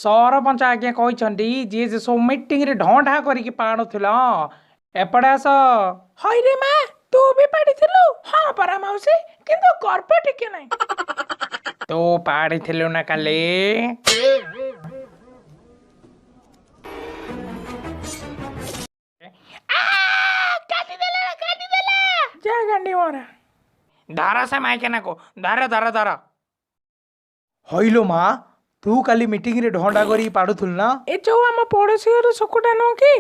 सरपंच आज्ञा कहते जी जे सब मीटिंग रे ढंढा करिकी पाणुथिल एपटे आस। हई रे माँ तू भी पढ़िथिलु? हाँ परा मौसी किंतु कर्प टिके नहीं। तू पाड़िथिलु ना काली? जा गांडी मोरा धारा से माइके ना को धारा धारा धारा। हईलो माँ तू काली मीटिंग रे ढंडा करी पाड़ुथुल ना? ए जो आम पड़ोसी घर सुकुटा नुह कि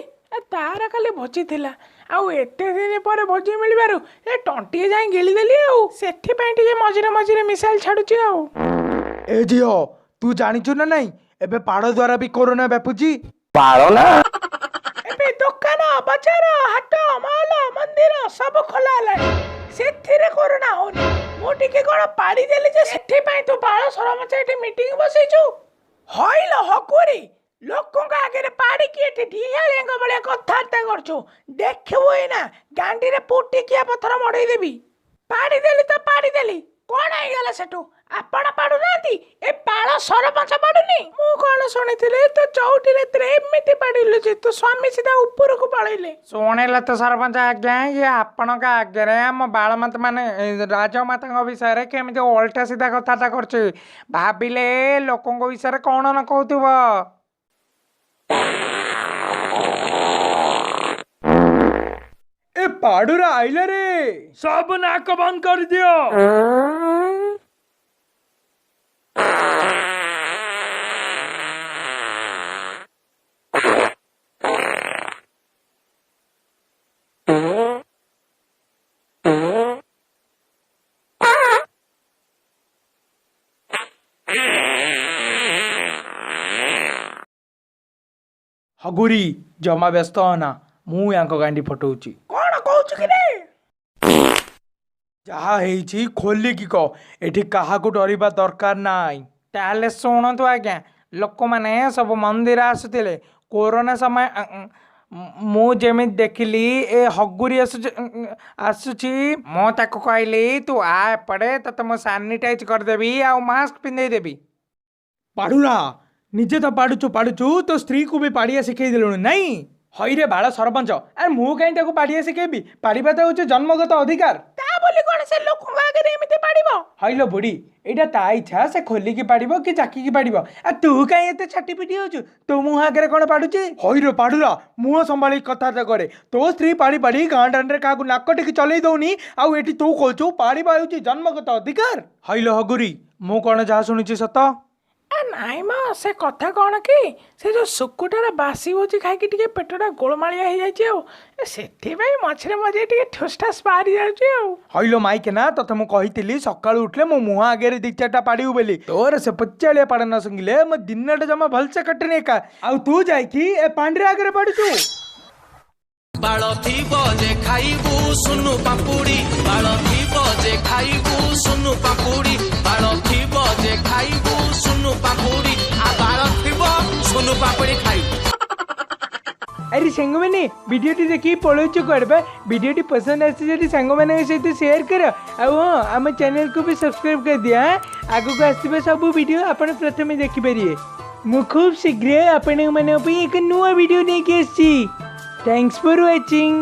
तार खाली भोजी थिला आउ एते दिन पर भोजी मिलबारु ए टंटिए जाई गिली देली आउ सेठी पे टिके मझिरे मझिरे मिसाइल छाडुची आउ। ए झियो तू जानिचु ना नहीं एबे पाड़ द्वारा भी कोरोना व्यापुची। एबे दुकान बाजार हाट मॉल मंदिर सब खोला है सेथिरे कोरोना होनी मो टिके कोन पाड़ी देली जे सेठी पई तू बाळ सरमच एठी मीटिंग बसैछु। हइलो हकुरी लोकों का आगे पाड़ी की एठी ढियालेंग बळे कथार्ता करछु देखबो एना गांडी रे पुटी किया पत्थर मडई देबी। पाड़ी देली तो पाड़ी देली कोन आइ गेला सेठू आपण पाडु नाती ए पाळ सरपंच पाडुनी। मु कोन सुनिथिले तो चौटी रे एमिति पाडिलु जे तो स्वामी सीधा ऊपर को पळैले। शुणिले तो सरपंच आज्ञा ये आपण का आगे आम बालमत माने राजमाता विषय केमी उल्टा सीधा कथाटा कर भाविले लोकों विषय कौन न कहथुब। ए पाड़ुरा आइला रे सब नाक बंद कर दियो। हगुरी जमा व्यस्त होना मु यांको गांडी फटौची। कोन कहूछु कि रे जहा हेइची खोली की कह एठी काहा को डरिबा दरकार नाई। ताले शुणु आज्ञा लोक मैंने सब मंदिर आसुले कोरोना समय मु जेमि देखिली ए हगुरी आसुची मो ताको कहली तू आ एपड़े तो मु सानिटाइज करदेवी आ मास्क पिंधेदेवी। पाड़ुरा निजे तो पाड़ुचु तो स्त्री को भी पाड़िया शिखई देलुनी नहीं। हई रे बाळ सरपंच अरे मु कहीं ताको पाड़िया शिखेबी पाड़िबा तो होचे जन्मगत अधिकार। ता बोली कोन से लोकों आगे एमिति पाडिबो। हईलो बुढ़ी एटा ता इच्छा से खोली की पाड़िबो कि जाकी की पाड़िबो आ तू कहीं एते छाटी पिटी होचु तो मुह आगे कोन पाडुची। हई रे पाड़ुरा मुह संभाली कथाता करे तो स्त्री पाड़ी पाड़ी गाँ दांडे काकू नाक टिकी चलई दउनी आउ एठी तू कहचु पाड़िबा होची जन्मगत अधिकार। हईलो हगुरी मु कोन जा सुनिची सत नाई मा से कथा कौन कि से जो सुकुटार बासी भोजी खाई टिके पेटटा गोलमालिया हो जाए से मझे मझे टे ठोसठास पारी जाऊँ। हईलो माइके ना तथे मु कही सका उठले मो मुह आगे दी चार्टा पाड़ू बोली तोर से पचाड़िया पाड़ न संगिले मो दिन जमा भलसे कटनी एका आउ तू जाइकी ए पांडे आगे पाड़ुचु। बाଳ ଥିବ ଯେ ଖାଇବୁ ସୁନୁ ପାମ୍ପୁଡ଼ି ବାଳ ଥିବ ଯେ ଖାଇବୁ ସୁନୁ ପାମ୍ପୁଡ଼ି ବାଳ ଥିବ ଯେ ଖାଇବୁ ସୁନୁ ପାମ୍ପୁଡ଼ି ଆ ବାଳ ଥିବ ସୁନୁ ପାମ୍ପୁଡ଼ି ଖାଇବୁ। अरे सांग मैंने वीडियो देखिए पलौचु कड़बा वीडियो पसंद आसी सांग मान सहित शेयर कर हाँ आम चैनल को भी सब्सक्राइब कर दिया। आगू आसवा सब वीडियो आप प्रथम देखिपारे मु खूब शीघ्र आपण एक नुआ वीडियो नहीं आसी। Thanks for watching.